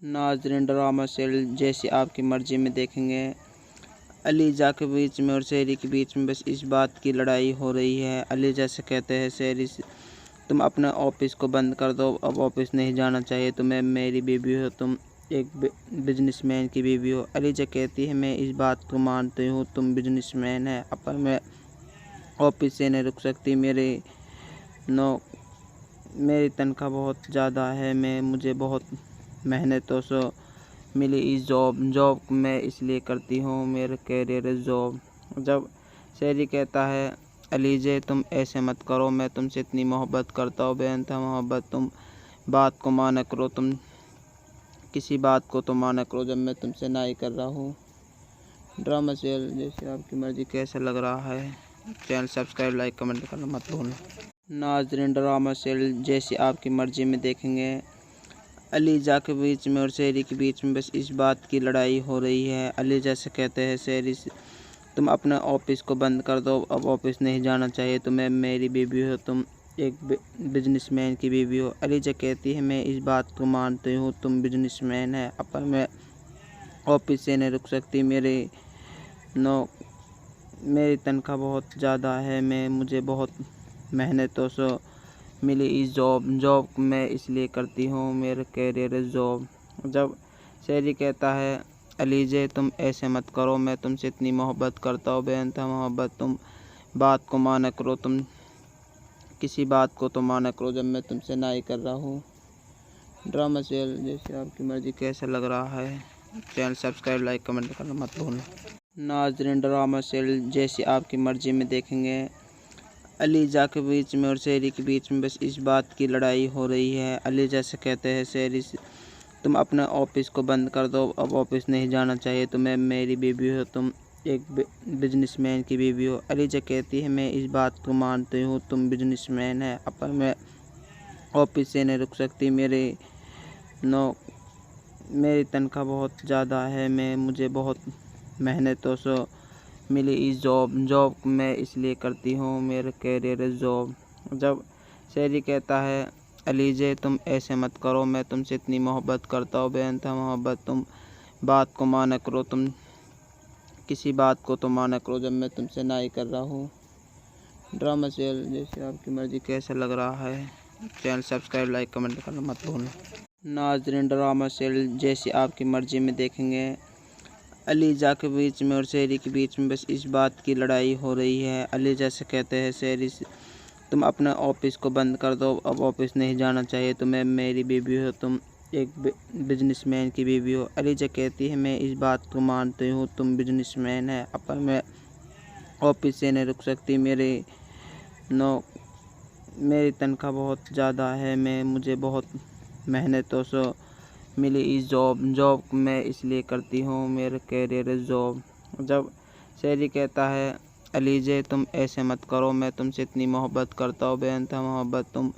नाज़रीन, drama serial जैसी आपकी मर्ज़ी में देखेंगे। अलीजा के बीच में और शेरी के बीच में बस इस बात की लड़ाई हो रही है। अलीजा से कहते हैं शेरी से, तुम अपने ऑफिस को बंद कर दो, अब ऑफिस नहीं जाना चाहिए तुम्हें, मेरी बीवी हो तुम, एक बिजनेसमैन की बीवी हो। अलीजा कहती है, मैं इस बात को मानती हूँ, तुम बिजनेसमैन है, पर मैं ऑफिस से नहीं रुक सकती। मेरी तनख्वाह बहुत ज़्यादा है, मुझे बहुत मेहनतों से मिली इस जॉब मैं इसलिए करती हूँ, मेरा कैरियर है जॉब। जब शेरी कहता है, अलीजे तुम ऐसे मत करो, मैं तुमसे इतनी मोहब्बत करता हूँ, बेअंतहा मोहब्बत, तुम बात को माना करो, तुम किसी बात को तो माना करो जब मैं तुमसे ना ही कर रहा हूँ। ड्रामा सीरियल जैसे आपकी मर्ज़ी कैसा लग रहा है, चैनल सब्सक्राइब, लाइक, कमेंट करना मत भूलना। नाज़रीन, ड्रामा सीरियल जैसी आपकी मर्ज़ी में देखेंगे। अलीजा के बीच में और शेरी के बीच में बस इस बात की लड़ाई हो रही है। अलीजा से कहते हैं शेरी से, तुम अपने ऑफिस को बंद कर दो, अब ऑफिस नहीं जाना चाहिए तुम्हें, मेरी बीवी हो तुम, एक बिजनेसमैन की बीवी हो। अलीजा कहती है, मैं इस बात को मानती हूँ, तुम बिजनेसमैन है, पर मैं ऑफिस से नहीं रुक सकती। मेरी तनख्वाह बहुत ज़्यादा है, मुझे बहुत मेहनतों से मिली इस जॉब मैं इसलिए करती हूँ, मेरा कैरियर है जॉब। जब शेरी कहता है, अलीजे तुम ऐसे मत करो, मैं तुमसे इतनी मोहब्बत करता हूँ, बेअंतहा मोहब्बत, तुम बात को माना करो, तुम किसी बात को तो माना करो जब मैं तुमसे ना ही कर रहा हूँ। ड्रामा सीरियल जैसे आपकी मर्ज़ी कैसा लग रहा है, चैनल सब्सक्राइब, लाइक, कमेंट करना मत भूलना। नाज़रीन, ड्रामा सीरियल जैसी आपकी मर्ज़ी में देखेंगे। अलीजा के बीच में और शेरी के बीच में बस इस बात की लड़ाई हो रही है। अलीजा से कहते हैं शेरी से, तुम अपने ऑफिस को बंद कर दो, अब ऑफिस नहीं जाना चाहिए तुम्हें, मेरी बीवी हो तुम, एक बिजनेसमैन की बीवी हो। अलीजा कहती है, मैं इस बात को मानती हूँ, तुम बिजनेसमैन है, पर मैं ऑफिस से नहीं रुक सकती। मेरी तनख्वाह बहुत ज़्यादा है, मुझे बहुत मेहनतों से मिली इस जॉब मैं इसलिए करती हूँ, मेरा कैरियर है जॉब। जब शेरी कहता है, अलीजे तुम ऐसे मत करो, मैं तुमसे इतनी मोहब्बत करता हूँ, बेअंतहा मोहब्बत, तुम बात को माना करो, तुम किसी बात को तो माना करो जब मैं तुमसे ना ही कर रहा हूँ। ड्रामा सीरियल जैसे आपकी मर्ज़ी कैसा लग रहा है, चैनल सब्सक्राइब, लाइक, कमेंट करना मत भूलना। नाज़रीन, ड्रामा सीरियल जैसी आपकी मर्ज़ी में देखेंगे। अलीजा के बीच में और शेरी के बीच में बस इस बात की लड़ाई हो रही है। अलीजा से कहते हैं शेरी से, तुम अपने ऑफिस को बंद कर दो, अब ऑफिस नहीं जाना चाहिए तुम्हें, मेरी बीवी हो तुम, एक बिजनेसमैन की बीवी हो। अलीजा कहती है, मैं इस बात को मानती हूँ, तुम बिजनेसमैन है, पर मैं ऑफिस से नहीं रुक सकती। मेरी तनख्वाह बहुत ज़्यादा है, मुझे बहुत मेहनतों से मिली इस जॉब मैं इसलिए करती हूँ, मेरा कैरियर है जॉब। जब शेरी कहता है, अलीजे तुम ऐसे मत करो, मैं तुमसे इतनी मोहब्बत करता हूँ, बेअंतहा मोहब्बत, तुम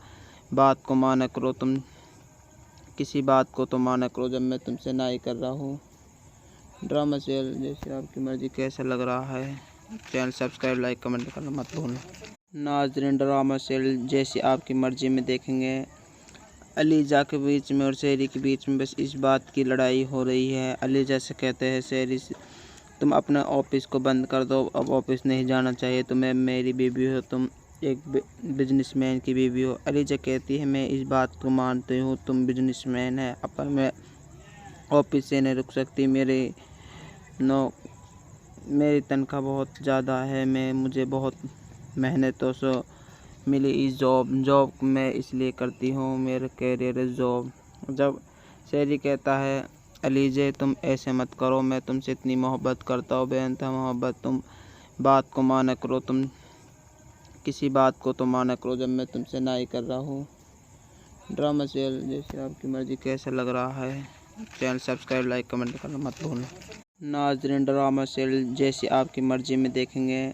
बात को माना करो, तुम किसी बात को तो माना करो जब मैं तुमसे ना ही कर रहा हूँ। ड्रामा सीरियल जैसे आपकी मर्ज़ी कैसा लग रहा है, चैनल सब्सक्राइब, लाइक, कमेंट करना मत भूलना। नाज़रीन, ड्रामा सीरियल जैसी आपकी मर्ज़ी में देखेंगे। अलीजा के बीच में और शेरी के बीच में बस इस बात की लड़ाई हो रही है। अलीजा से कहते हैं शेरी से, तुम अपने ऑफिस को बंद कर दो, अब ऑफिस नहीं जाना चाहिए तुम्हें, मेरी बीवी हो तुम, एक बिजनेसमैन की बीवी हो। अलीजा कहती है, मैं इस बात को मानती हूँ, तुम बिजनेसमैन है, पर मैं ऑफिस से नहीं रुक सकती। मेरी तनख्वाह बहुत ज़्यादा है, मुझे बहुत मेहनतों से मिली इस जॉब मैं इसलिए करती हूँ, मेरा कैरियर है जॉब। जब शेरी कहता है, अलीजे तुम ऐसे मत करो, मैं तुमसे इतनी मोहब्बत करता हूँ, बेअंतहा मोहब्बत, तुम बात को माना करो, तुम किसी बात को तो माना करो जब मैं तुमसे ना ही कर रहा हूँ। ड्रामा सीरियल जैसे आपकी मर्ज़ी कैसा लग रहा है, चैनल सब्सक्राइब, लाइक, कमेंट करना मत भूलना। नाज़रीन, ड्रामा सीरियल जैसी आपकी मर्ज़ी में देखेंगे।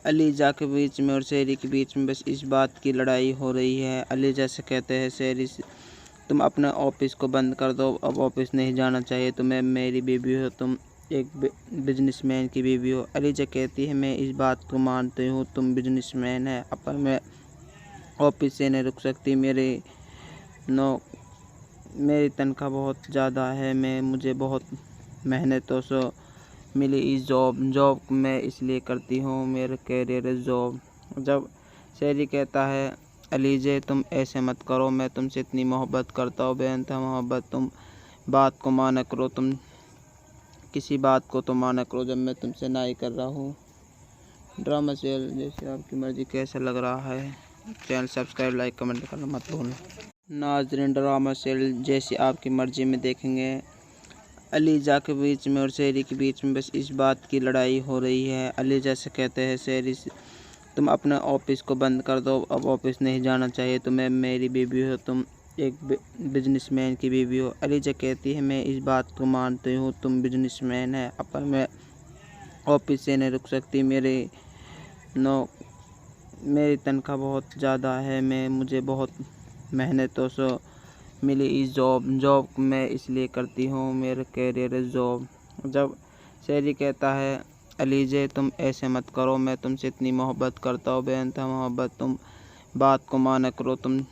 अलीजा के बीच में और शेरी के बीच में बस इस बात की लड़ाई हो रही है। अलीजा से कहते हैं शेरी से, तुम अपने ऑफिस को बंद कर दो, अब ऑफिस नहीं जाना चाहिए तुम्हें, मेरी बीवी हो तुम, एक बिजनेसमैन की बीवी हो। अलीजा कहती है, मैं इस बात को मानती हूँ, तुम बिजनेसमैन है, पर मैं ऑफिस से नहीं रुक सकती। मेरी तनख्वाह बहुत ज़्यादा है, मुझे बहुत मेहनतों से मिली इस जॉब मैं इसलिए करती हूँ, मेरा कैरियर है जॉब। जब शेरी कहता है, अलीजे तुम ऐसे मत करो, मैं तुमसे इतनी मोहब्बत करता हूँ, बेइंतहा मोहब्बत, तुम बात को माना करो, तुम किसी बात को तो माना करो जब मैं तुमसे ना ही कर रहा हूँ। ड्रामा सीरियल जैसे आपकी मर्ज़ी कैसा लग रहा है, चैनल सब्सक्राइब, लाइक, कमेंट करना मत भूलना। नाज़रीन, ड्रामा सीरियल जैसी आपकी मर्ज़ी में देखेंगे। अलीजा के बीच में और शेरी के बीच में बस इस बात की लड़ाई हो रही है। अलीजा से कहते हैं शेरी, तुम अपने ऑफिस को बंद कर दो, अब ऑफिस नहीं जाना चाहिए तुम्हें, मेरी बीवी हो तुम, एक बिजनेसमैन की बीवी हो। अलीजा कहती है, मैं इस बात को मानती हूँ, तुम बिजनेसमैन है, अब मैं ऑफिस से नहीं रुक सकती, मेरी तनख्वाह बहुत ज़्यादा है, मुझे बहुत मेहनतों से मिली इस जॉब मैं इसलिए करती हूँ, मेरा कैरियर है जॉब। जब शेरी कहता है, अलीजे तुम ऐसे मत करो, मैं तुमसे इतनी मोहब्बत करता हूँ, बेइंतहा मोहब्बत, तुम बात को माना करो, तुम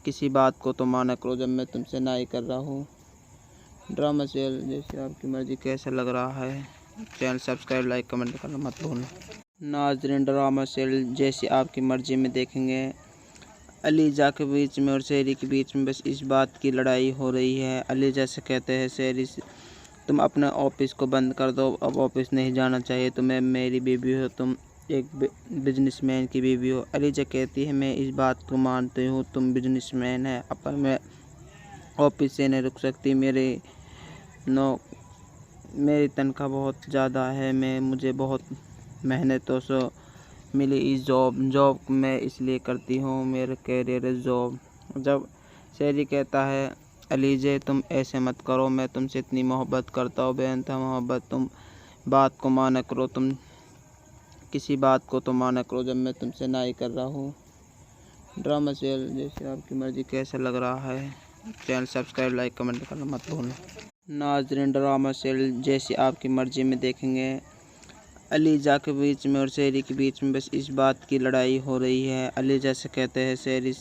किसी बात को तो माना करो जब मैं तुमसे ना ही कर रहा हूँ। ड्रामा सीरियल जैसे आपकी मर्ज़ी कैसा लग रहा है, चैनल सब्सक्राइब, लाइक, कमेंट करना मत भूलना। नाज़रीन, ड्रामा सीरियल जैसी आपकी मर्ज़ी में देखेंगे। अलीजा के बीच में और शेरी के बीच में बस इस बात की लड़ाई हो रही है। अलीजा से कहते हैं शेरी, तुम अपने ऑफिस को बंद कर दो, अब ऑफिस नहीं जाना चाहिए तुम्हें, मेरी बीवी हो तुम, एक बिजनेसमैन की बीवी हो। अलीजा कहती है, मैं इस बात को मानती हूँ, तुम बिजनेसमैन है, अब मैं ऑफिस से नहीं रुक सकती, मेरी तनख्वाह बहुत ज़्यादा है, मुझे बहुत मेहनतों से मिली इस जॉब मैं इसलिए करती हूँ, मेरा कैरियर है जॉब। जब शेरी कहता है, अलीजे तुम ऐसे मत करो, मैं तुमसे इतनी मोहब्बत करता हूँ, बेइंतहा मोहब्बत, तुम बात को माना करो, तुम किसी बात को तो माना करो जब मैं तुमसे ना ही कर रहा हूँ। ड्रामा सीरियल जैसे आपकी मर्ज़ी कैसा लग रहा है, चैनल सब्सक्राइब, लाइक, कमेंट करना मत भूलना। नाज़रीन, ड्रामा सीरियल जैसी आपकी मर्ज़ी में देखेंगे। अलीजा के बीच में और शेरी के बीच में बस इस बात की लड़ाई हो रही है। अलीजा से कहते हैं शेरी,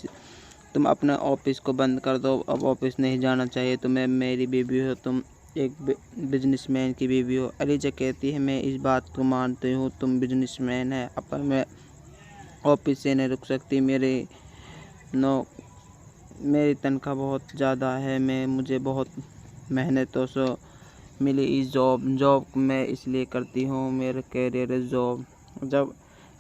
तुम अपने ऑफिस को बंद कर दो, अब ऑफिस नहीं जाना चाहिए तुम्हें, मेरी बीवी हो तुम, एक बिजनेसमैन की बीवी हो। अलीजा कहती है, मैं इस बात को मानती हूँ, तुम बिजनेसमैन है, अब मैं ऑफिस से नहीं रुक सकती, मेरी तनख्वाह बहुत ज़्यादा है, मुझे बहुत मेहनतों से मिली इस जॉब मैं इसलिए करती हूँ, मेरा कैरियर है जॉब। जब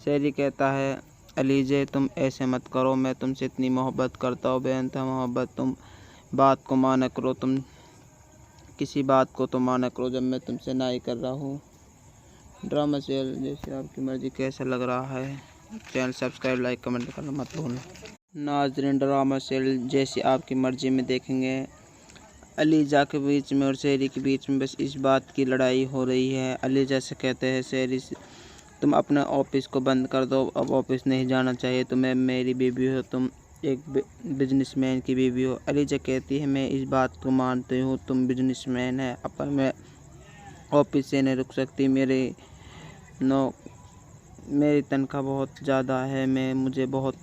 शेरी कहता है, अलीजे तुम ऐसे मत करो, मैं तुमसे इतनी मोहब्बत करता हूँ, बेइंतहा मोहब्बत, तुम बात को माना करो, तुम किसी बात को तो माना करो जब मैं तुमसे ना ही कर रहा हूँ। ड्रामा सीरियल जैसे आपकी मर्ज़ी कैसा लग रहा है, चैनल सब्सक्राइब, लाइक, कमेंट करना मत भूलना। नाज़रीन, ड्रामा सीरियल जैसी आपकी मर्ज़ी में देखेंगे। अलीजा के बीच में और शेरी के बीच में बस इस बात की लड़ाई हो रही है। अलीजा से कहते हैं शेरी, तुम अपने ऑफिस को बंद कर दो, अब ऑफिस नहीं जाना चाहिए तुम्हें, मेरी बीवी हो तुम, एक बिजनेसमैन की बीवी हो। अलीजा कहती है, मैं इस बात को मानती हूँ, तुम बिजनेसमैन है, अब मैं ऑफिस से नहीं रुक सकती, मेरी तनख्वाह बहुत ज़्यादा है, मुझे बहुत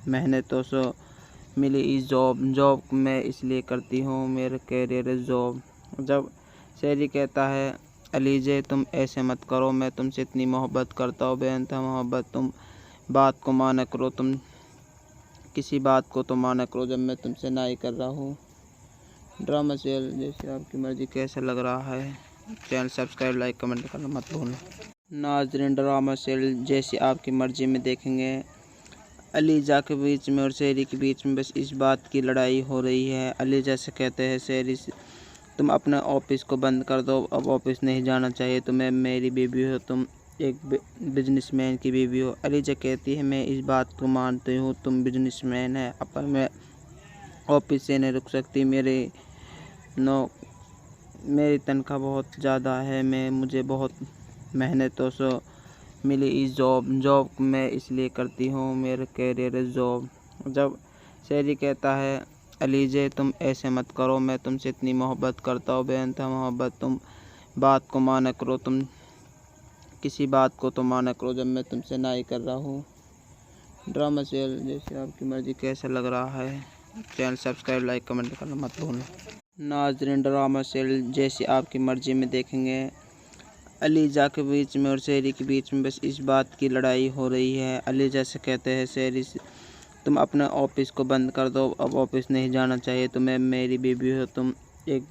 मेहनतों से मिली इस जॉब मैं इसलिए करती हूँ, मेरा कैरियर है जॉब। जब शेरी कहता है, अलीजे तुम ऐसे मत करो, मैं तुमसे इतनी मोहब्बत करता हूँ, बेइंतहा मोहब्बत, तुम बात को माना करो, तुम किसी बात को तो माना करो जब मैं तुमसे ना ही कर रहा हूँ। ड्रामा सीरियल जैसे आपकी मर्ज़ी कैसा लग रहा है, चैनल सब्सक्राइब, लाइक, कमेंट करना मत भूलना। नाज़रीन, ड्रामा सीरियल जैसी आपकी मर्ज़ी में देखेंगे। अलीजा के बीच में और शेरी के बीच में बस इस बात की लड़ाई हो रही है। अलीजा से कहते हैं शेरी, तुम अपने ऑफिस को बंद कर दो, अब ऑफिस नहीं जाना चाहिए तुम्हें, मेरी बीवी हो तुम, एक बिजनेसमैन की बीवी हो। अलीजा कहती है, मैं इस बात को मानती हूँ, तुम बिजनेसमैन है, अब मैं ऑफिस से नहीं रुक सकती, मेरी तनख्वाह बहुत ज़्यादा है, मुझे बहुत मेहनतों से मिली इस जॉब मैं इसलिए करती हूँ, मेरा कैरियर है जॉब। जब शेरी कहता है, अलीजे तुम ऐसे मत करो, मैं तुमसे इतनी मोहब्बत करता हूँ, बेइंतहा मोहब्बत, तुम बात को माना करो, तुम किसी बात को तो माना करो जब मैं तुमसे ना ही कर रहा हूँ। ड्रामा सीरियल जैसे आपकी मर्ज़ी कैसा लग रहा है, चैनल सब्सक्राइब, लाइक, कमेंट करना मत भूलना। नाज़रीन, ड्रामा सीरियल जैसी आपकी मर्ज़ी में देखेंगे। अलीजा के बीच में और शेरी के बीच में बस इस बात की लड़ाई हो रही है। अलीजा से कहते हैं शेरी से, तुम अपने ऑफिस को बंद कर दो, अब ऑफिस नहीं जाना चाहिए तुम्हें, मेरी बीवी हो तुम, एक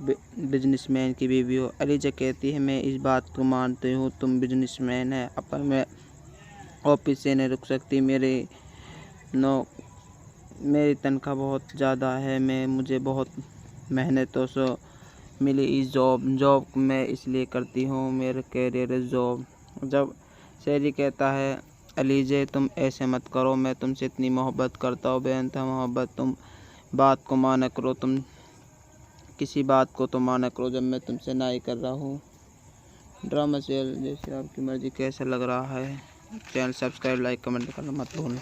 बिजनेसमैन की बीवी हो। अलीजा कहती है, मैं इस बात को मानती हूँ, तुम बिजनेसमैन है, पर मैं ऑफिस से नहीं रुक सकती। मेरी तनख्वाह बहुत ज़्यादा है, मुझे बहुत मेहनतों से मिली इस जॉब मैं इसलिए करती हूँ, मेरा कैरियर है जॉब। जब शेरी कहता है, अलीजे तुम ऐसे मत करो, मैं तुमसे इतनी मोहब्बत करता हूँ, बेअंतहा मोहब्बत, तुम बात को माना करो, तुम किसी बात को तो माना करो जब मैं तुमसे ना ही कर रहा हूँ। ड्रामा सीरियल जैसे आपकी मर्ज़ी कैसा लग रहा है, चैनल सब्सक्राइब, लाइक, कमेंट करना मत भूलना।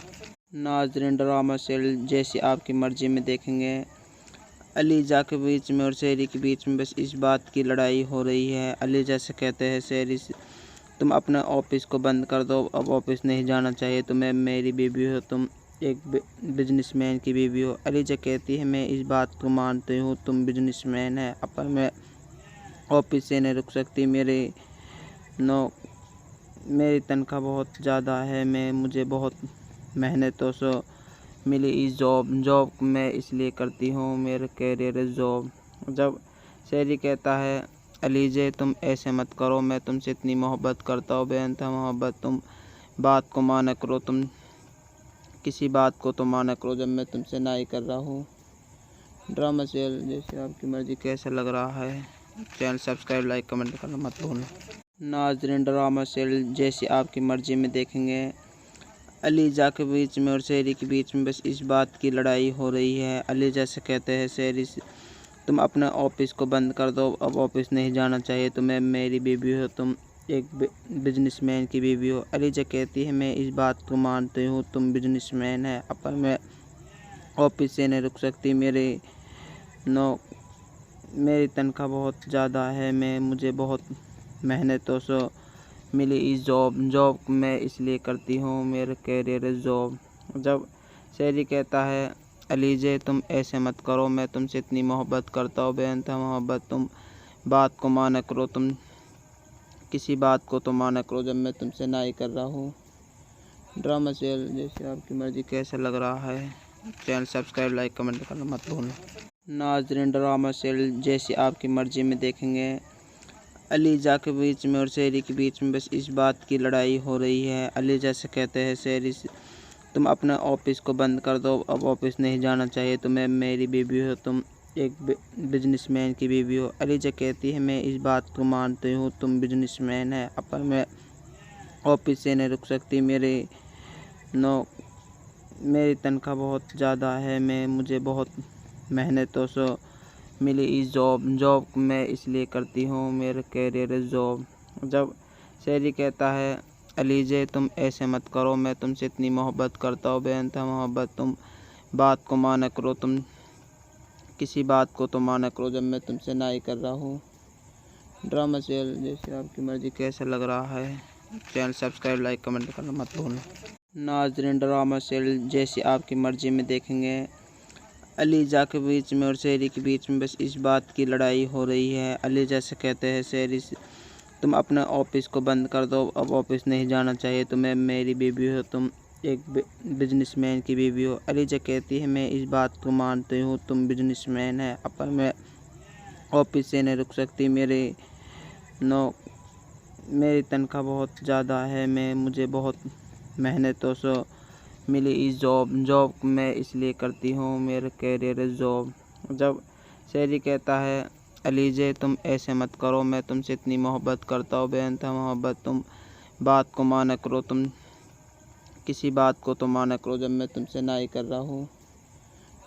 नाज़रीन, ड्रामा सीरियल जैसी आपकी मर्ज़ी में देखेंगे। अलीजा के बीच में और शेरी के बीच में बस इस बात की लड़ाई हो रही है। अलीजा से कहते हैं शेरी से, तुम अपने ऑफिस को बंद कर दो, अब ऑफिस नहीं जाना चाहिए तुम्हें, मेरी बीवी हो तुम, एक बिजनेसमैन की बीवी हो। अलीजा कहती है, मैं इस बात को मानती हूँ, तुम बिजनेसमैन है, पर मैं ऑफिस से नहीं रुक सकती। मेरी तनख्वाह बहुत ज़्यादा है, मुझे बहुत मेहनतों से मिली इस जॉब मैं इसलिए करती हूँ, मेरा कैरियर है जॉब। जब शेरी कहता है, अलीजे तुम ऐसे मत करो, मैं तुमसे इतनी मोहब्बत करता हूँ, बेअंतहा मोहब्बत, तुम बात को माना करो, तुम किसी बात को तो माना करो जब मैं तुमसे ना ही कर रहा हूँ। ड्रामा सीरियल जैसे आपकी मर्ज़ी कैसा लग रहा है, चैनल सब्सक्राइब, लाइक, कमेंट करना मत भूलना। नाज़रीन, ड्रामा सीरियल जैसी आपकी मर्ज़ी में देखेंगे। अलीजा के बीच में और शेरी के बीच में बस इस बात की लड़ाई हो रही है। अलीजा से कहते हैं शेरी से, तुम अपने ऑफिस को बंद कर दो, अब ऑफिस नहीं जाना चाहिए तुम्हें, मेरी बीवी हो तुम, एक बिजनेसमैन की बीवी हो। अलीजा कहती है, मैं इस बात को मानती हूँ, तुम बिजनेसमैन है, पर मैं ऑफिस से नहीं रुक सकती। मेरी तनख्वाह बहुत ज़्यादा है, मुझे बहुत मेहनतों से मिली इस जॉब मैं इसलिए करती हूँ, मेरा कैरियर है जॉब। जब शेरी कहता है, अलीजे तुम ऐसे मत करो, मैं तुमसे इतनी मोहब्बत करता हूँ, बेअंतहा मोहब्बत, तुम बात को माना करो, तुम किसी बात को तो माना करो जब मैं तुमसे ना ही कर रहा हूँ। ड्रामा सीरियल जैसे आपकी मर्ज़ी कैसा लग रहा है, चैनल सब्सक्राइब, लाइक, कमेंट करना मत भूलना। नाज़रीन, ड्रामा सीरियल जैसी आपकी मर्ज़ी में देखेंगे। अलीजा के बीच में और शेरी के बीच में बस इस बात की लड़ाई हो रही है। अलीजा से कहते हैं शेरी से, तुम अपने ऑफिस को बंद कर दो, अब ऑफिस नहीं जाना चाहिए तुम्हें, मेरी बीवी हो तुम, एक बिजनेसमैन की बीवी हो। अलीजा कहती है, मैं इस बात को मानती हूँ, तुम बिजनेसमैन है, पर मैं ऑफिस से नहीं रुक सकती। मेरी तनख्वाह बहुत ज़्यादा है, मुझे बहुत मेहनतों से मिली इस जॉब मैं इसलिए करती हूँ, मेरा कैरियर है जॉब। जब शेरी कहता है, अलीजे तुम ऐसे मत करो, मैं तुमसे इतनी मोहब्बत करता हूँ, बेअंतहा मोहब्बत, तुम बात को माना करो, तुम किसी बात को तो माना करो जब मैं तुमसे ना ही कर रहा हूँ। ड्रामा सीरियल जैसे आपकी मर्ज़ी कैसा लग रहा है, चैनल सब्सक्राइब, लाइक, कमेंट करना मत भूलना। नाज़रीन, ड्रामा सीरियल जैसी आपकी मर्ज़ी में देखेंगे। अलीजा के बीच में और शेरी के बीच में बस इस बात की लड़ाई हो रही है। अलीजा से कहते हैं शेरी से, तुम अपने ऑफिस को बंद कर दो, अब ऑफिस नहीं जाना चाहिए तुम्हें, मेरी बीवी हो तुम, एक बिजनेसमैन की बीवी हो। अलीजा कहती है, मैं इस बात को मानती हूँ, तुम बिजनेसमैन है, पर मैं ऑफिस से नहीं रुक सकती। मेरी तनख्वाह बहुत ज़्यादा है, मुझे बहुत मेहनतों से मिली इस जॉब मैं इसलिए करती हूँ, मेरा कैरियर है जॉब। जब शेरी कहता है, अलीजे तुम ऐसे मत करो, मैं तुमसे इतनी मोहब्बत करता हूँ, बेअंतहा मोहब्बत, तुम बात को माना करो, तुम किसी बात को तो माना करो जब मैं तुमसे ना ही कर रहा हूँ।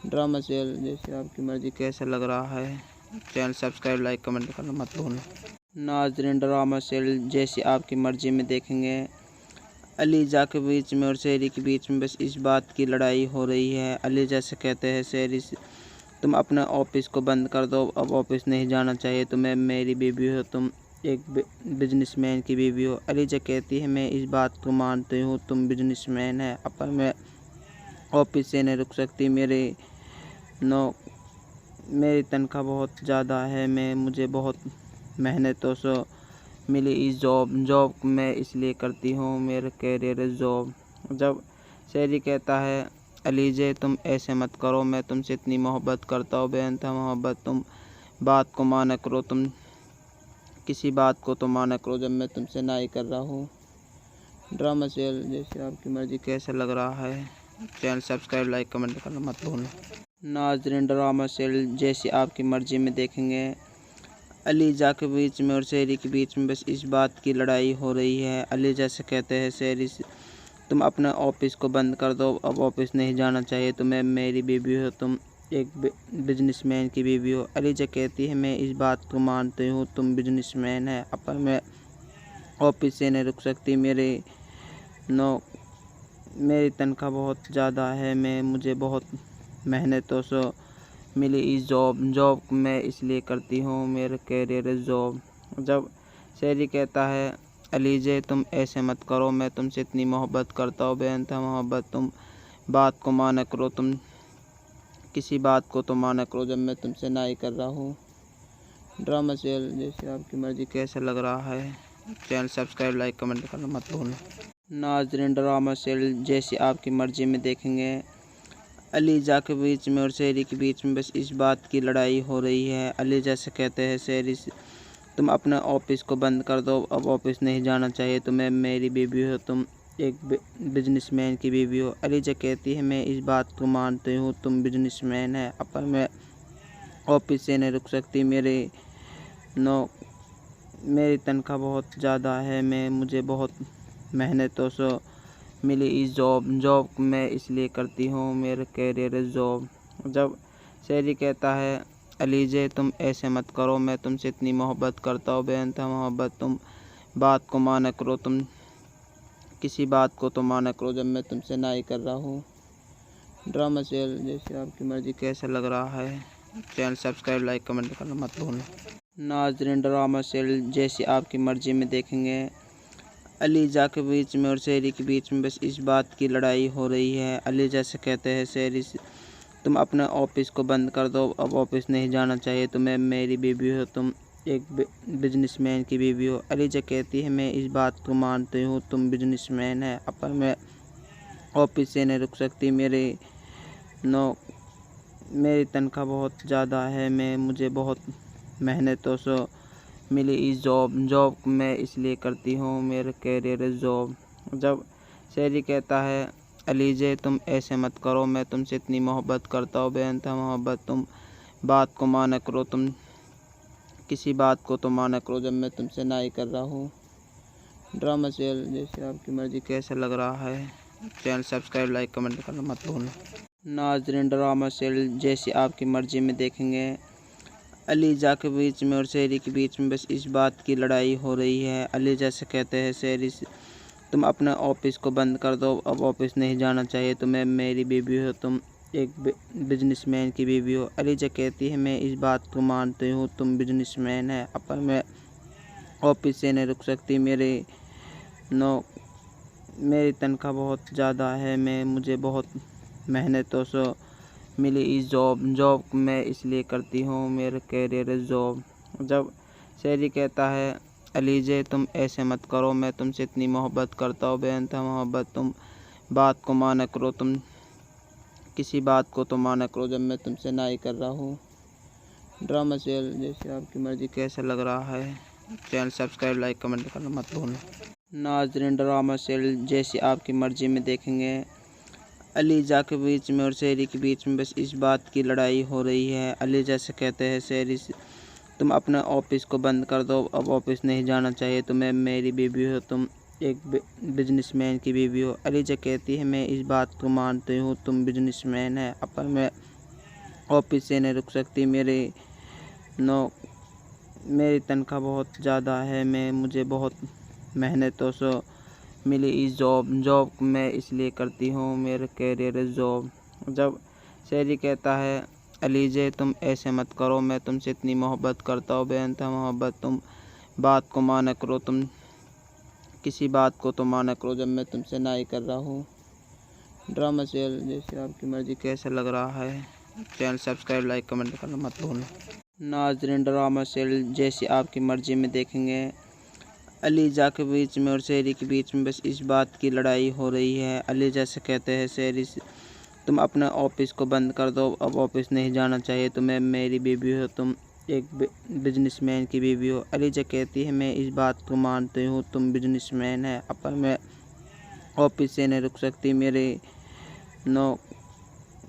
ड्रामा सीरियल जैसे आपकी मर्ज़ी कैसा लग रहा है, चैनल सब्सक्राइब, लाइक, कमेंट करना मत भूलना। नाज़रीन, ड्रामा सीरियल जैसी आपकी मर्ज़ी में देखेंगे। अलीजा के बीच में और शेरी के बीच में बस इस बात की लड़ाई हो रही है। अलीजा से कहते हैं शेरी से, तुम अपने ऑफिस को बंद कर दो, अब ऑफिस नहीं जाना चाहिए तुम्हें, मेरी बीवी हो तुम, एक बिजनेसमैन की बीवी हो। अलीजा कहती है, मैं इस बात को मानती हूँ, तुम बिजनेसमैन है, पर मैं ऑफिस से नहीं रुक सकती। नो मेरी तनख्वाह बहुत ज़्यादा है, मुझे बहुत मेहनतों से मिली इस जॉब मैं इसलिए करती हूँ, मेरा कैरियर है जॉब। जब शेरी कहता है, अलीजे तुम ऐसे मत करो, मैं तुमसे इतनी मोहब्बत करता हूँ, बेइंतहा मोहब्बत, तुम बात को माना करो, तुम किसी बात को तो माना करो जब मैं तुमसे ना ही कर रहा हूँ। ड्रामा सीरियल जैसे आपकी मर्ज़ी कैसा लग रहा है, चैनल सब्सक्राइब, लाइक, कमेंट करना मत भूलना। नाज़रीन, ड्रामा सीरियल जैसी आपकी मर्ज़ी में देखेंगे। अलीजा के बीच में और शेरी के बीच में बस इस बात की लड़ाई हो रही है। अलीजा से कहते हैं शेरी, तुम अपने ऑफिस को बंद कर दो, अब ऑफिस नहीं जाना चाहिए तुम्हें, मेरी बीवी हो तुम, एक बिजनेसमैन की बीवी हो। अलीजा कहती है, मैं इस बात को मानती हूँ, तुम बिजनेसमैन है, अब मैं ऑफिस से नहीं रुक सकती, मेरी तनख्वाह बहुत ज़्यादा है, मुझे बहुत मेहनतों से मिली इस जॉब मैं इसलिए करती हूँ, मेरा कैरियर है जॉब। जब शेरी कहता है, अलीजे तुम ऐसे मत करो, मैं तुमसे इतनी मोहब्बत करता हूँ, बेइंतहा मोहब्बत, तुम बात को माना करो, तुम किसी बात को तो माना करो जब मैं तुमसे ना ही कर रहा हूँ। ड्रामा सीरियल जैसे आपकी मर्ज़ी कैसा लग रहा है, चैनल सब्सक्राइब, लाइक, कमेंट करना मत भूलना। नाज़रीन, ड्रामा सीरियल जैसी आपकी मर्ज़ी में देखेंगे। अलीजा के बीच में और शेरी के बीच में बस इस बात की लड़ाई हो रही है। अलीजा से कहते हैं शेरी, तुम अपने ऑफिस को बंद कर दो, अब ऑफिस नहीं जाना चाहिए तुम्हें, मेरी बीवी हो तुम, एक बिजनेसमैन की बीवी हो। अलीजा कहती है, मैं इस बात को मानती हूँ, तुम बिजनेसमैन है, अब मैं ऑफिस से नहीं रुक सकती, मेरी तनख्वाह बहुत ज़्यादा है, मुझे बहुत मेहनतों से मिली इस जॉब मैं इसलिए करती हूँ, मेरा कैरियर है जॉब। जब शेरी कहता है, अलीजे तुम ऐसे मत करो, मैं तुमसे इतनी मोहब्बत करता हूँ, बेइंतहा मोहब्बत, तुम बात को माना करो, तुम किसी बात को तो माना करो जब मैं तुमसे ना ही कर रहा हूँ। ड्रामा सीरियल जैसे आपकी मर्ज़ी कैसा लग रहा है, चैनल सब्सक्राइब, लाइक, कमेंट करना मत भूलना। नाज़रीन, ड्रामा सीरियल जैसी आपकी मर्ज़ी में देखेंगे। अलीजा के बीच में और शेरी के बीच में बस इस बात की लड़ाई हो रही है। अलीजा से कहते हैं शेरी, तुम अपने ऑफिस को बंद कर दो, अब ऑफिस नहीं जाना चाहिए तुम्हें, मेरी बीवी हो तुम, एक बिजनेसमैन की बीवी हो। अलीजा कहती है, मैं इस बात को मानती हूँ, तुम बिजनेसमैन है, अब मैं ऑफिस से नहीं रुक सकती, मेरी तनख्वाह बहुत ज़्यादा है, मुझे बहुत मेहनतों से मिली इस जॉब मैं इसलिए करती हूँ, मेरा कैरियर है जॉब। जब शेरी कहता है, अलीजे तुम ऐसे मत करो, मैं तुमसे इतनी मोहब्बत करता हूँ, बेइंतहा मोहब्बत, तुम बात को माना करो, तुम किसी बात को तो माना करो जब मैं तुमसे ना ही कर रहा हूँ। ड्रामा सीरियल जैसे आपकी मर्ज़ी कैसा लग रहा है, चैनल सब्सक्राइब, लाइक, कमेंट करना मत भूलना। नाज़रीन, ड्रामा सीरियल जैसी आपकी मर्ज़ी में देखेंगे। अलीजा के बीच में और शेरी के बीच में बस इस बात की लड़ाई हो रही है। अलीजा से कहते हैं शेरी, तुम अपने ऑफिस को बंद कर दो, अब ऑफिस नहीं जाना चाहिए तुम्हें, मेरी बीवी हो तुम, एक बिजनेसमैन की बीवी हो। अलीजा कहती है, मैं इस बात को मानती हूँ, तुम बिजनेसमैन है, अब मैं ऑफिस से नहीं रुक सकती, मेरी तनख्वाह बहुत ज़्यादा है, मुझे बहुत मेहनतों से मिली इस जॉब मैं इसलिए करती हूँ, मेरा कैरियर है जॉब। जब शेरी कहता है, अलीजे तुम ऐसे मत करो, मैं तुमसे इतनी मोहब्बत करता हूँ, बेइंतहा मोहब्बत, तुम बात को माना करो, तुम किसी बात को तो माना करो जब मैं तुमसे ना ही कर रहा हूँ। ड्रामा सीरियल जैसे आपकी मर्ज़ी कैसा लग रहा है, चैनल सब्सक्राइब, लाइक, कमेंट करना मत भूलना। नाज़रीन, ड्रामा सीरियल जैसी आपकी मर्ज़ी में देखेंगे। अलीजा के बीच में और शेरी के बीच में बस इस बात की लड़ाई हो रही है। अलीजा से कहते हैं शेरी, तुम अपने ऑफिस को बंद कर दो, अब ऑफिस नहीं जाना चाहिए तुम्हें, मेरी बीवी हो तुम, एक बिजनेसमैन की बीवी हो। अलीजा कहती है, मैं इस बात को मानती हूँ, तुम बिजनेसमैन है, अब मैं ऑफिस से नहीं रुक सकती, मेरी तनख्वाह बहुत ज़्यादा है, मुझे बहुत मेहनतों से मिली इस जॉब मैं इसलिए करती हूँ, मेरा कैरियर है जॉब। जब शेरी कहता है, अलीजे तुम ऐसे मत करो, मैं तुमसे इतनी मोहब्बत करता हूँ, बेइंतहा मोहब्बत, तुम बात को माना करो, तुम किसी बात को तो माना करो जब मैं तुमसे ना ही कर रहा हूँ। ड्रामा सीरियल जैसे आपकी मर्ज़ी कैसा लग रहा है, चैनल सब्सक्राइब, लाइक, कमेंट करना मत भूलना। नाज़रीन, ड्रामा सीरियल जैसी आपकी मर्ज़ी में देखेंगे। अलीजा के बीच में और शेरी के बीच में बस इस बात की लड़ाई हो रही है। अलीजा से कहते हैं शेरी से, तुम अपने ऑफिस को बंद कर दो, अब ऑफिस नहीं जाना चाहिए तुम्हें, मेरी बीवी हो तुम, एक बिजनेसमैन की बीवी हो। अलीजा कहती है, मैं इस बात को मानती हूँ, तुम बिजनेसमैन है, पर मैं ऑफिस से नहीं रुक सकती।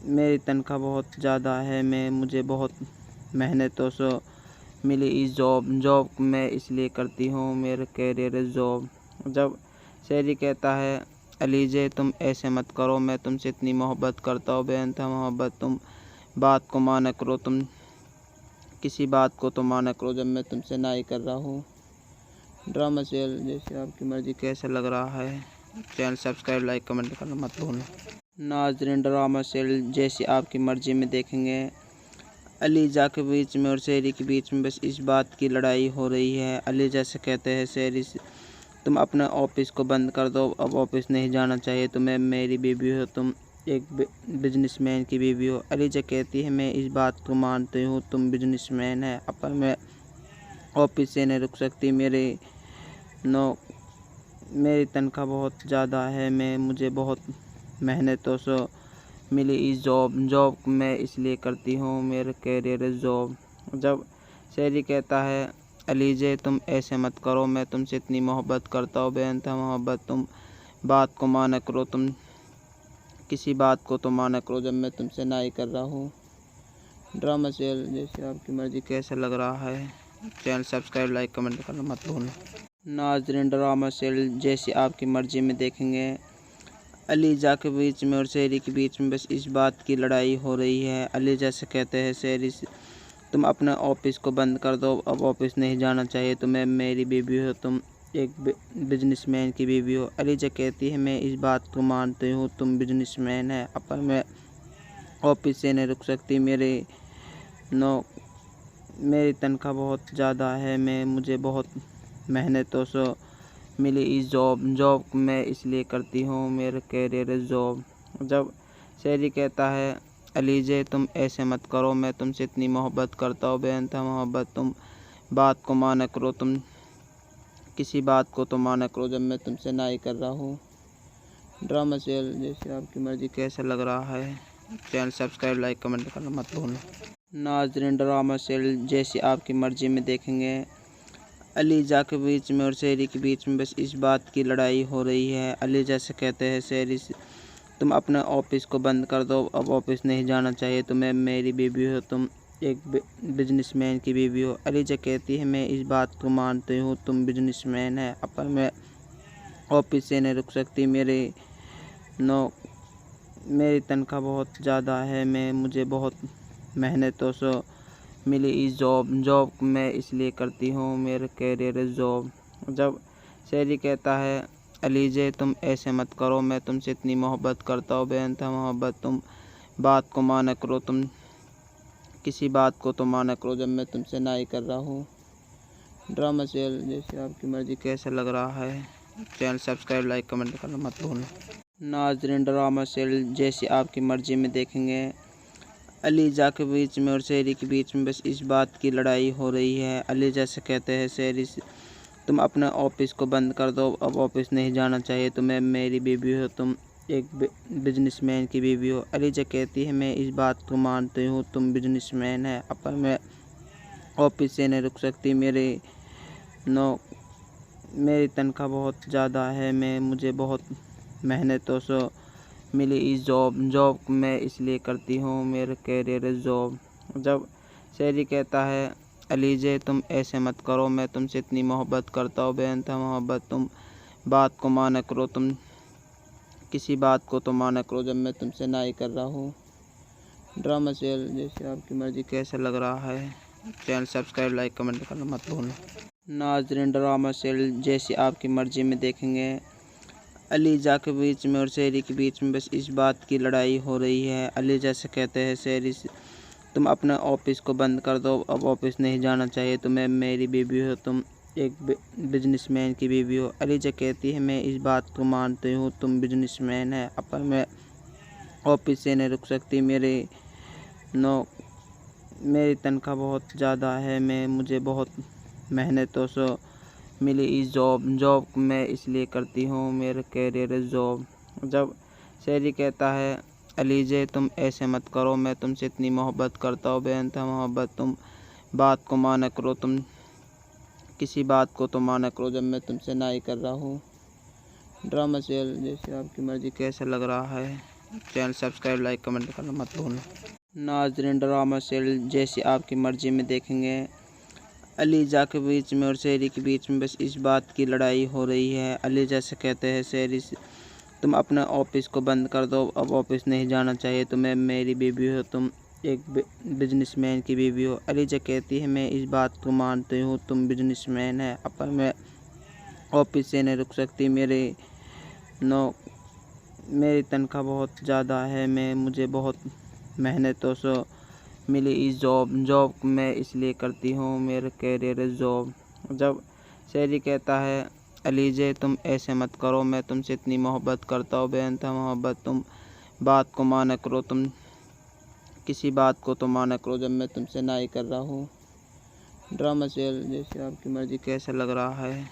मेरी तनख्वाह बहुत ज़्यादा है, मुझे बहुत मेहनतों से मिली इस जॉब मैं इसलिए करती हूँ, मेरा कैरियर है जॉब। जब शेरी कहता है, अलीजे तुम ऐसे मत करो, मैं तुमसे इतनी मोहब्बत करता हूँ, बेअंतहा मोहब्बत, तुम बात को माना करो, तुम किसी बात को तो माना करो जब मैं तुमसे ना ही कर रहा हूँ। ड्रामा सीरियल जैसे आपकी मर्ज़ी कैसा लग रहा है, चैनल सब्सक्राइब, लाइक, कमेंट करना मत भूलना। नाज़रीन, ड्रामा सीरियल जैसी आपकी मर्ज़ी में देखेंगे। अलीजा के बीच में और शेरी के बीच में बस इस बात की लड़ाई हो रही है। अलीजा से कहते हैं शेरी से, तुम अपने ऑफिस को बंद कर दो, अब ऑफिस नहीं जाना चाहिए तुम्हें, मेरी बीवी हो तुम, एक बिजनेसमैन की बीवी हो। अलीजा कहती है, मैं इस बात को मानती हूँ, तुम बिजनेसमैन है, पर मैं ऑफिस से नहीं रुक सकती। मेरी तनख्वाह बहुत ज़्यादा है, मुझे बहुत मेहनतों से मिली इस जॉब मैं इसलिए करती हूँ, मेरा कैरियर है जॉब। जब शेरी कहता है, अलीजे तुम ऐसे मत करो, मैं तुमसे इतनी मोहब्बत करता हूँ, बेअंतहा मोहब्बत, तुम बात को माना करो, तुम किसी बात को तो माना करो जब मैं तुमसे ना ही कर रहा हूँ। ड्रामा सीरियल जैसे आपकी मर्ज़ी कैसा लग रहा है, चैनल सब्सक्राइब, लाइक, कमेंट करना मत भूलना। नाज़रीन, ड्रामा सीरियल जैसी आपकी मर्ज़ी में देखेंगे। अलीजा के बीच में और शेरी के बीच में बस इस बात की लड़ाई हो रही है। अलीजा से कहते हैं शेरी से, तुम अपने ऑफिस को बंद कर दो, अब ऑफिस नहीं जाना चाहिए तुम्हें, मेरी बीवी हो तुम, एक बिजनेसमैन की बीवी हो। अलीजा कहती है, मैं इस बात को मानती हूँ, तुम बिजनेसमैन है, पर मैं ऑफिस से नहीं रुक सकती। मेरी तनख्वाह बहुत ज़्यादा है, मुझे बहुत मेहनतों से मिली इस जॉब मैं इसलिए करती हूँ, मेरा कैरियर है जॉब। जब शेरी कहता है, अलीजे तुम ऐसे मत करो, मैं तुमसे इतनी मोहब्बत करता हूँ, बेअंतहा मोहब्बत, तुम बात को माना करो, तुम किसी बात को तो माना करो जब मैं तुमसे ना ही कर रहा हूँ। ड्रामा सीरियल जैसे आपकी मर्ज़ी कैसा लग रहा है, चैनल सब्सक्राइब, लाइक, कमेंट करना मत भूलना। नाज़रीन, ड्रामा सीरियल जैसी आपकी मर्ज़ी में देखेंगे। अलीजा के बीच में और शेरी के बीच में बस इस बात की लड़ाई हो रही है। अलीजा से कहते हैं शेरी से, तुम अपने ऑफिस को बंद कर दो, अब ऑफिस नहीं जाना चाहिए तुम्हें, मेरी बीवी हो तुम, एक बिजनेसमैन की बीवी हो। अलीजा कहती है, मैं इस बात को मानती हूँ, तुम बिजनेसमैन है, पर मैं ऑफिस से नहीं रुक सकती। मेरी तनख्वाह बहुत ज़्यादा है, मुझे बहुत मेहनतों से मिली इस जॉब मैं इसलिए करती हूँ, मेरा कैरियर है जॉब। जब शेरी कहता है, अलीजे तुम ऐसे मत करो, मैं तुमसे इतनी मोहब्बत करता हूँ, बेअंतहा मोहब्बत, तुम बात को माना करो, तुम किसी बात को तो माना करो जब मैं तुमसे ना ही कर रहा हूँ। ड्रामा सीरियल जैसे आपकी मर्ज़ी कैसा लग रहा है, चैनल सब्सक्राइब, लाइक, कमेंट करना मत भूलना। नाज़रीन, ड्रामा सीरियल जैसी आपकी मर्ज़ी में देखेंगे। अलीजा के बीच में और शेरी के बीच में बस इस बात की लड़ाई हो रही है। अलीजा से कहते हैं शेरी से, तुम अपने ऑफिस को बंद कर दो, अब ऑफिस नहीं जाना चाहिए तुम्हें, मेरी बीवी हो तुम, एक बिजनेसमैन की बीवी हो। अलीजा कहती है, मैं इस बात को मानती हूँ, तुम बिजनेसमैन है, पर मैं ऑफिस से नहीं रुक सकती। मेरी तनख्वाह बहुत ज़्यादा है, मुझे बहुत मेहनतों से मिली इस जॉब मैं इसलिए करती हूँ, मेरा कैरियर है जॉब। जब शेरी कहता है, अलीजे तुम ऐसे मत करो, मैं तुमसे इतनी मोहब्बत करता हूँ, बेअंतहा मोहब्बत, तुम बात को माना करो, तुम किसी बात को तो माना करो जब मैं तुमसे ना ही कर रहा हूँ। ड्रामा सीरियल जैसे आपकी मर्ज़ी कैसा लग रहा है, चैनल सब्सक्राइब, लाइक, कमेंट करना मत भूलना। नाज़रीन, ड्रामा सीरियल जैसी आपकी मर्ज़ी में देखेंगे। अलीजा के बीच में और शेरी के बीच में बस इस बात की लड़ाई हो रही है। अलीजा से कहते हैं शेरी से, तुम अपने ऑफिस को बंद कर दो, अब ऑफिस नहीं जाना चाहिए तुम्हें, मेरी बीवी हो तुम, एक बिजनेसमैन की बीवी हो। अलीजा कहती है, मैं इस बात को मानती हूँ, तुम बिजनेसमैन है, पर मैं ऑफिस से नहीं रुक सकती। नो मेरी तनख्वाह बहुत ज़्यादा है, मुझे बहुत मेहनतों से मिली इस जॉब मैं इसलिए करती हूँ, मेरा कैरियर है जॉब। जब शेरी कहता है, अलीजे तुम ऐसे मत करो, मैं तुमसे इतनी मोहब्बत करता हूँ, बेइंतहा मोहब्बत, तुम बात को माना करो, तुम किसी बात को तो माना करो जब मैं तुमसे ना ही कर रहा हूँ। ड्रामा सीरियल जैसे आपकी मर्ज़ी कैसा लग रहा है, चैनल सब्सक्राइब, लाइक, कमेंट करना मत भूलना। नाज़रीन, ड्रामा सीरियल जैसी आपकी मर्ज़ी में देखेंगे। अलीजा के बीच में और शेरी के बीच में बस इस बात की लड़ाई हो रही है। अलीजा से कहते हैं शेरी, तुम अपने ऑफिस को बंद कर दो, अब ऑफिस नहीं जाना चाहिए तुम्हें, मेरी बीवी हो तुम, एक बिजनेसमैन की बीवी हो। अलीजा कहती है, मैं इस बात को मानती हूँ, तुम बिजनेसमैन है, पर मैं ऑफिस से नहीं रुक सकती, मेरी तनख्वाह बहुत ज़्यादा है, मुझे बहुत मेहनतों से मिली इस जॉब मैं इसलिए करती हूँ, मेरा कैरियर है जॉब। जब शेरी कहता है, अलीजे तुम ऐसे मत करो, मैं तुमसे इतनी मोहब्बत करता हूँ, बेइंतहा मोहब्बत, तुम बात को माना करो, तुम किसी बात को तो माना करो जब मैं तुमसे ना ही कर रहा हूँ। ड्रामा सीरियल जैसे आपकी मर्ज़ी कैसा लग रहा है,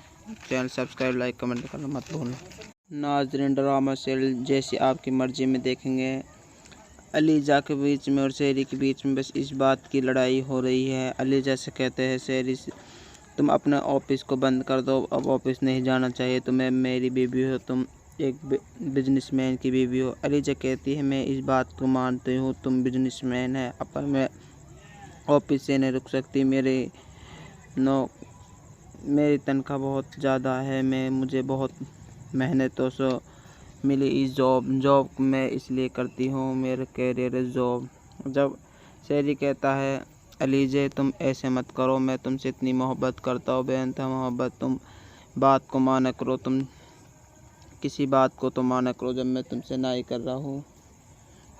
चैनल सब्सक्राइब, लाइक, कमेंट करना मत भूलना। नाज़रीन, ड्रामा सीरियल जैसी आपकी मर्ज़ी में देखेंगे। अलीजा के बीच में और शेरी के बीच में बस इस बात की लड़ाई हो रही है। अलीजा से कहते हैं शेरी, तुम अपने ऑफिस को बंद कर दो, अब ऑफिस नहीं जाना चाहिए तुम्हें, मेरी बीवी हो तुम, एक बिजनेसमैन की बीवी हो। अलीजा कहती है, मैं इस बात को मानती हूँ, तुम बिजनेसमैन है, पर मैं ऑफिस से नहीं रुक सकती, मेरी तनख्वाह बहुत ज़्यादा है, मुझे बहुत मेहनतों से मिली इस जॉब मैं इसलिए करती हूँ, मेरा कैरियर है जॉब। जब शेरी कहता है, अलीजे तुम ऐसे मत करो, मैं तुमसे इतनी मोहब्बत करता हूँ, बेइंतहा मोहब्बत, तुम बात को माना करो, तुम किसी बात को तो माना करो जब मैं तुमसे ना ही कर रहा हूँ।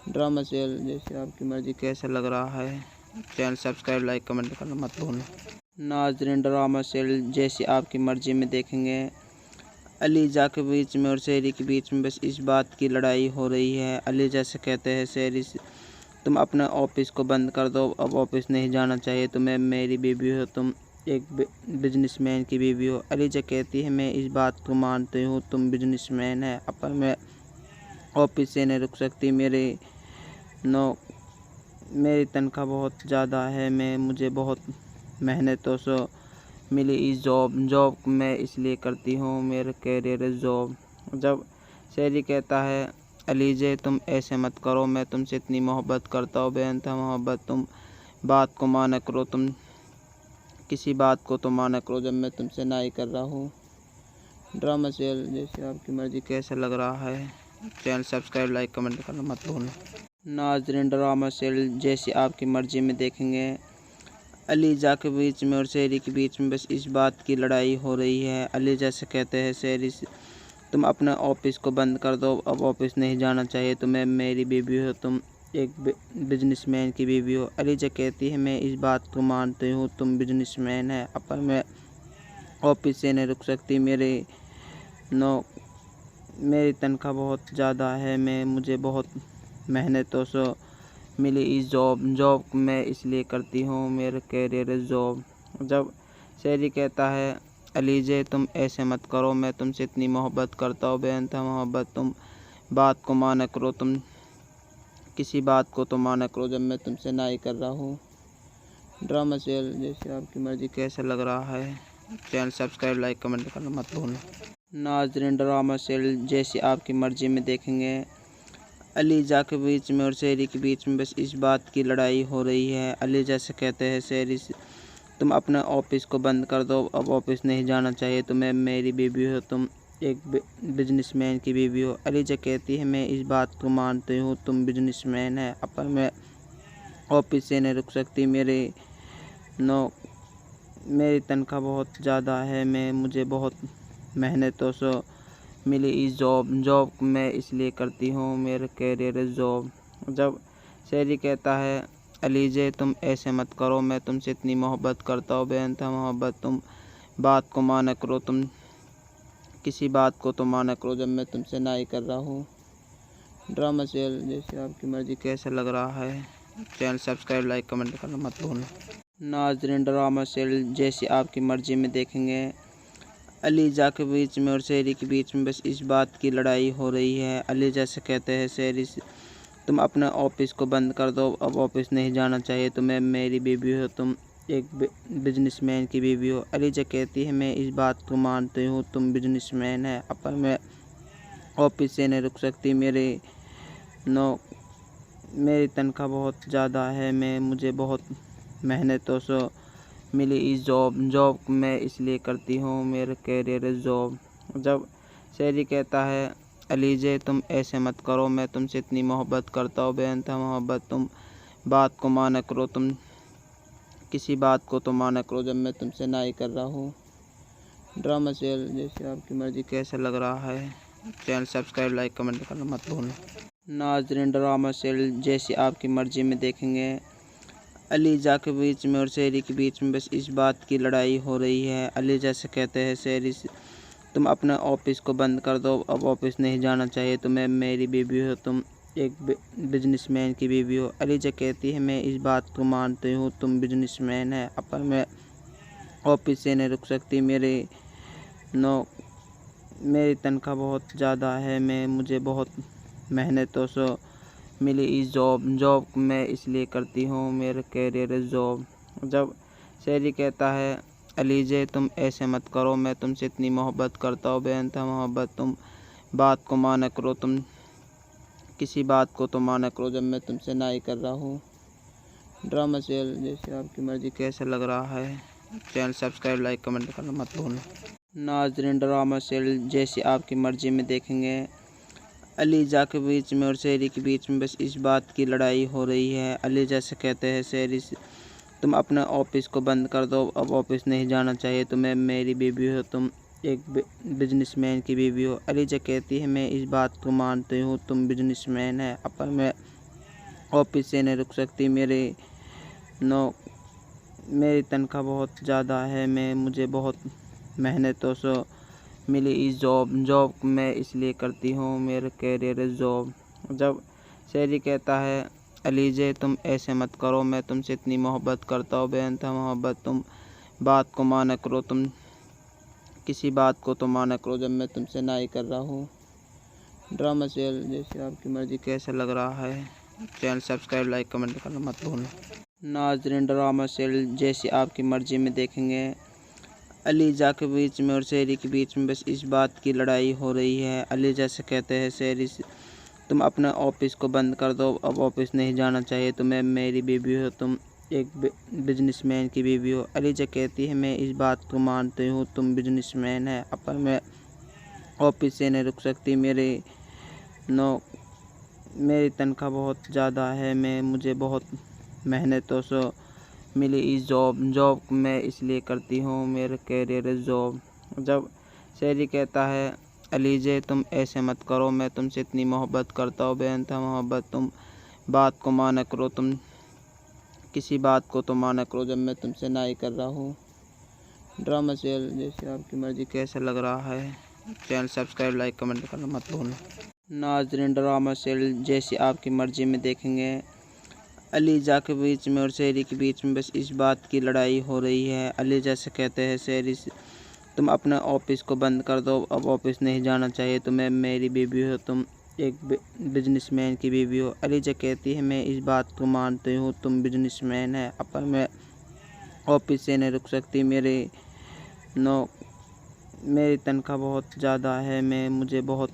ड्रामा सीरियल जैसे आपकी मर्ज़ी कैसा लग रहा है, चैनल सब्सक्राइब, लाइक, कमेंट करना मत भूलना। नाज़रीन, ड्रामा सीरियल जैसी आपकी मर्ज़ी में देखेंगे। अलीजा के बीच में और शेरी के बीच में बस इस बात की लड़ाई हो रही है। अलीजा से कहते हैं शेरी, तुम अपने ऑफिस को बंद कर दो, अब ऑफिस नहीं जाना चाहिए तुम्हें, मेरी बीवी हो तुम, एक बिजनेसमैन की बीवी हो। अलीजा कहती है, मैं इस बात को मानती हूँ, तुम बिजनेसमैन है, पर मैं ऑफिस से नहीं रुक सकती, मेरी तनख्वाह बहुत ज़्यादा है, मुझे बहुत मेहनतों से मिली इस जॉब मैं इसलिए करती हूँ, मेरा कैरियर है जॉब। जब शेरी कहता है, अलीजे तुम ऐसे मत करो, मैं तुमसे इतनी मोहब्बत करता हूँ, बेइंतहा मोहब्बत, तुम बात को माना करो, तुम किसी बात को तो माना करो जब मैं तुमसे ना ही कर रहा हूँ। ड्रामा सीरियल जैसे आपकी मर्ज़ी कैसा लग रहा है, चैनल सब्सक्राइब, लाइक, कमेंट करना मत भूलना। नाज़रीन, ड्रामा सीरियल जैसी आपकी मर्ज़ी में देखेंगे। अलीजा के बीच में और शेरी के बीच में बस इस बात की लड़ाई हो रही है। अलीजा से कहते हैं शेरी, तुम अपने ऑफिस को बंद कर दो, अब ऑफिस नहीं जाना चाहिए तुम्हें, मेरी बीवी हो तुम, एक बिजनेसमैन की बीवी हो। अलीजा कहती है, मैं इस बात को मानती हूँ, तुम बिजनेसमैन है, पर मैं ऑफिस से नहीं रुक सकती, मेरी तनख्वाह बहुत ज़्यादा है, मुझे बहुत मेहनतों से मिली इस जॉब मैं इसलिए करती हूँ, मेरा कैरियर है जॉब। जब शेरी कहता है, अलीजे तुम ऐसे मत करो, मैं तुमसे इतनी मोहब्बत करता हूँ, बेइंतहा मोहब्बत, तुम बात को माना करो, तुम किसी बात को तो माना करो जब मैं तुमसे ना ही कर रहा हूँ। ड्रामा सीरियल जैसे आपकी मर्ज़ी कैसा लग रहा है, चैनल सब्सक्राइब, लाइक, कमेंट करना मत भूलना। नाज़रीन, ड्रामा सीरियल जैसी आपकी मर्ज़ी में देखेंगे। अलीजा के बीच में और शेरी के बीच में बस इस बात की लड़ाई हो रही है। अलीजा से कहते हैं शेरी, तुम अपने ऑफिस को बंद कर दो, अब ऑफिस नहीं जाना चाहिए तुम्हें, मेरी बीवी हो तुम, एक बिजनेसमैन की बीवी हो। अलीजा कहती है, मैं इस बात को मानती हूँ, तुम बिजनेसमैन है, पर मैं ऑफिस से नहीं रुक सकती, मेरी तनख्वाह बहुत ज़्यादा है, मुझे बहुत मेहनतों से मिली इस जॉब मैं इसलिए करती हूँ, मेरा कैरियर है जॉब। जब शेरी कहता है, अलीजे तुम ऐसे मत करो, मैं तुमसे इतनी मोहब्बत करता हूँ, बेइंतहा मोहब्बत, तुम बात को माना करो, तुम किसी बात को तो माना करो जब मैं तुमसे ना ही कर रहा हूँ। ड्रामा सीरियल जैसे आपकी मर्ज़ी कैसा लग रहा है, चैनल सब्सक्राइब, लाइक, कमेंट करना मत भूलना। नाज़रीन, ड्रामा सीरियल जैसी आपकी मर्ज़ी में देखेंगे। अलीजा के बीच में और शेरी के बीच में बस इस बात की लड़ाई हो रही है। अलीजा से कहते हैं शेरी से, तुम अपने ऑफिस को बंद कर दो, अब ऑफिस नहीं जाना चाहिए तुम्हें, मेरी बीवी हो तुम, एक बिजनेसमैन की बीवी हो। अलीजा कहती है मैं इस बात को मानती हूँ, तुम बिजनेसमैन है, अब मैं ऑफिस से नहीं रुक सकती, मेरी तनख्वाह बहुत ज़्यादा है, मुझे बहुत मेहनतों से मिली इस जॉब मैं इसलिए करती हूँ, मेरा कैरियर है जॉब। जब शेरी कहता है अलीजे तुम ऐसे मत करो, मैं तुमसे इतनी मोहब्बत करता हूँ, बेअंतहा मोहब्बत, तुम बात को माना करो, तुम किसी बात को तो माना करो जब मैं तुमसे ना ही कर रहा हूँ। ड्रामा सीरियल जैसे आपकी मर्ज़ी कैसा लग रहा है, चैनल सब्सक्राइब, लाइक, कमेंट करना मत भूलना। नाज़रीन, ड्रामा सीरियल जैसी आपकी मर्ज़ी में देखेंगे। अलीजा के बीच में और शेरी के बीच में बस इस बात की लड़ाई हो रही है। अलीजा से कहते हैं शेरी से, तुम अपने ऑफिस को बंद कर दो, अब ऑफिस नहीं जाना चाहिए तुम्हें, मेरी बीवी हो तुम, एक बिजनेसमैन की बीवी हो। अलीजा कहती है मैं इस बात को मानती हूँ, तुम बिजनेसमैन है, अब मैं ऑफिस से नहीं रुक सकती, मेरी तनख्वाह बहुत ज़्यादा है, मुझे बहुत मेहनतों से मिली इस जॉब मैं इसलिए करती हूँ, मेरा कैरियर है जॉब। जब शेरी कहता है अलीजे तुम ऐसे मत करो, मैं तुमसे इतनी मोहब्बत करता हूँ, बेअंतहा मोहब्बत, तुम बात को माना करो, तुम किसी बात को तो माना करो जब मैं तुमसे ना ही कर रहा हूँ। ड्रामा सीरियल जैसे आपकी मर्ज़ी कैसा लग रहा है, चैनल सब्सक्राइब, लाइक, कमेंट करना मत भूलना। नाज़रीन, ड्रामा सीरियल जैसी आपकी मर्ज़ी में देखेंगे। अलीजा के बीच में और शेरी के बीच में बस इस बात की लड़ाई हो रही है। अलीजा से कहते हैं शेरी से, तुम अपने ऑफिस को बंद कर दो, अब ऑफिस नहीं जाना चाहिए तुम्हें, मेरी बीवी हो तुम, एक बिजनेसमैन की बीवी हो। अलीजा कहती है मैं इस बात को मानती हूँ, तुम बिजनेसमैन है, अब मैं ऑफिस से नहीं रुक सकती, मेरी तनख्वाह बहुत ज़्यादा है, मुझे बहुत मेहनतों से मिली इस जॉब मैं इसलिए करती हूँ, मेरा कैरियर है जॉब। जब शेरी कहता है अलीजे तुम ऐसे मत करो, मैं तुमसे इतनी मोहब्बत करता हूँ, बेअंतहा मोहब्बत, तुम बात को माना करो, तुम किसी बात को तो माना करो जब मैं तुमसे ना ही कर रहा हूँ। ड्रामा सीरियल जैसे आपकी मर्ज़ी कैसा लग रहा है, चैनल सब्सक्राइब, लाइक, कमेंट करना मत भूलना। नाज़रीन, ड्रामा सीरियल जैसी आपकी मर्ज़ी में देखेंगे। अलीजा के बीच में और शेरी के बीच में बस इस बात की लड़ाई हो रही है। अलीजा से कहते हैं शेरी से, तुम अपने ऑफिस को बंद कर दो, अब ऑफिस नहीं जाना चाहिए तुम्हें, मेरी बीवी हो तुम, एक बिजनेसमैन की बीवी हो। अलीजा कहती है मैं इस बात को मानती हूँ, तुम बिजनेसमैन है, अब मैं ऑफिस से नहीं रुक सकती, मेरी तनख्वाह बहुत ज़्यादा है, मुझे बहुत मेहनतों से मिली इस जॉब मैं इसलिए करती हूँ, मेरा कैरियर है जॉब। जब शेरी कहता है अलीजे तुम ऐसे मत करो, मैं तुमसे इतनी मोहब्बत करता हूँ, बेअंतहा मोहब्बत, तुम बात को माना करो, तुम किसी बात को तो माना करो जब मैं तुमसे ना ही कर रहा हूँ। ड्रामा सीरियल जैसे आपकी मर्ज़ी कैसा लग रहा है, चैनल सब्सक्राइब, लाइक, कमेंट करना मत भूलना। नाज़रीन, ड्रामा सीरियल जैसी आपकी मर्ज़ी में देखेंगे। अलीजा के बीच में और शेरी के बीच में बस इस बात की लड़ाई हो रही है। अलीजा से कहते हैं शेरी से, तुम अपने ऑफिस को बंद कर दो, अब ऑफिस नहीं जाना चाहिए तुम्हें, मेरी बीवी हो तुम, एक बिजनेसमैन की बीवी हो। अलीजा कहती है मैं इस बात को मानती हूँ, तुम बिजनेसमैन है, अब मैं ऑफिस से नहीं रुक सकती, मेरी तनख्वाह बहुत ज़्यादा है, मुझे बहुत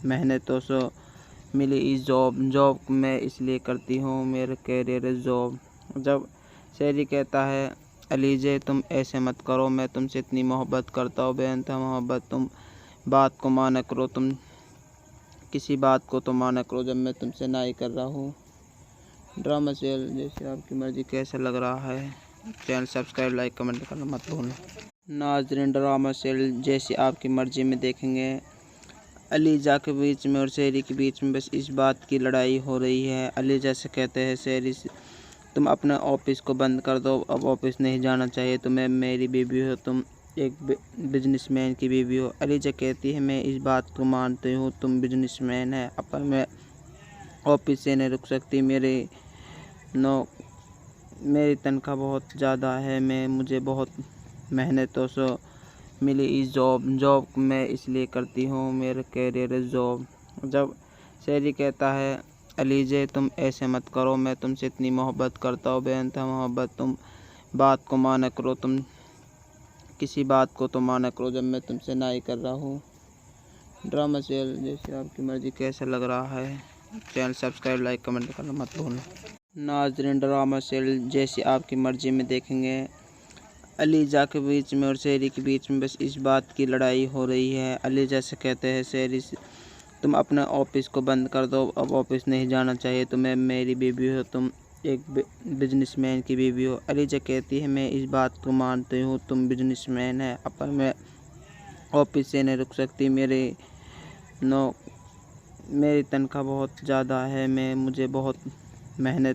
मेहनतों से मिली इस जॉब मैं इसलिए करती हूँ, मेरा कैरियर है जॉब। जब शेरी कहता है अलीजे तुम ऐसे मत करो, मैं तुमसे इतनी मोहब्बत करता हूँ, बेअंतहा मोहब्बत, तुम बात को माना करो, तुम किसी बात को तो माना करो जब मैं तुमसे ना ही कर रहा हूँ। ड्रामा सीरियल जैसे आपकी मर्ज़ी कैसा लग रहा है, चैनल सब्सक्राइब, लाइक, कमेंट करना मत भूलना। नाज़रीन, ड्रामा सीरियल जैसी आपकी मर्ज़ी में देखेंगे। अलीजा के बीच में और शेरी के बीच में बस इस बात की लड़ाई हो रही है। अलीजा से कहते हैं शेरी से, तुम अपने ऑफिस को बंद कर दो, अब ऑफिस नहीं जाना चाहिए तुम्हें, मेरी बीवी हो तुम, एक बिजनेसमैन की बीवी हो। अलीजा कहती है मैं इस बात को मानती हूँ, तुम बिजनेसमैन है, अब मैं ऑफिस से नहीं रुक सकती, नो मेरी तनख्वाह बहुत ज़्यादा है, मुझे बहुत मेहनतों से मिली इस जॉब मैं इसलिए करती हूँ, मेरा कैरियर है जॉब। जब शेरी कहता है, अलीजे तुम ऐसे मत करो, मैं तुमसे इतनी मोहब्बत करता हूँ, बेइंतहा मोहब्बत, तुम बात को माना करो, तुम किसी बात को तो माना करो जब मैं तुमसे ना ही कर रहा हूँ। ड्रामा सीरियल जैसे आपकी मर्ज़ी कैसा लग रहा है, चैनल सब्सक्राइब, लाइक, कमेंट करना मत भूलना। नाज़रीन, ड्रामा सीरियल जैसी आपकी मर्ज़ी में देखेंगे। अलीजा के बीच में और शेरी के बीच में बस इस बात की लड़ाई हो रही है। अलीजा से कहते हैं शेरी से, तुम अपने ऑफिस को बंद कर दो, अब ऑफिस नहीं जाना चाहिए तुम्हें, मेरी बीवी हो तुम, एक बिजनेसमैन की बीवी हो। अलीजा कहती है, मैं इस बात को मानती हूँ, तुम बिजनेसमैन है, पर मैं ऑफिस से नहीं रुक सकती, मेरी तनख्वाह बहुत ज़्यादा है, मुझे बहुत मेहनत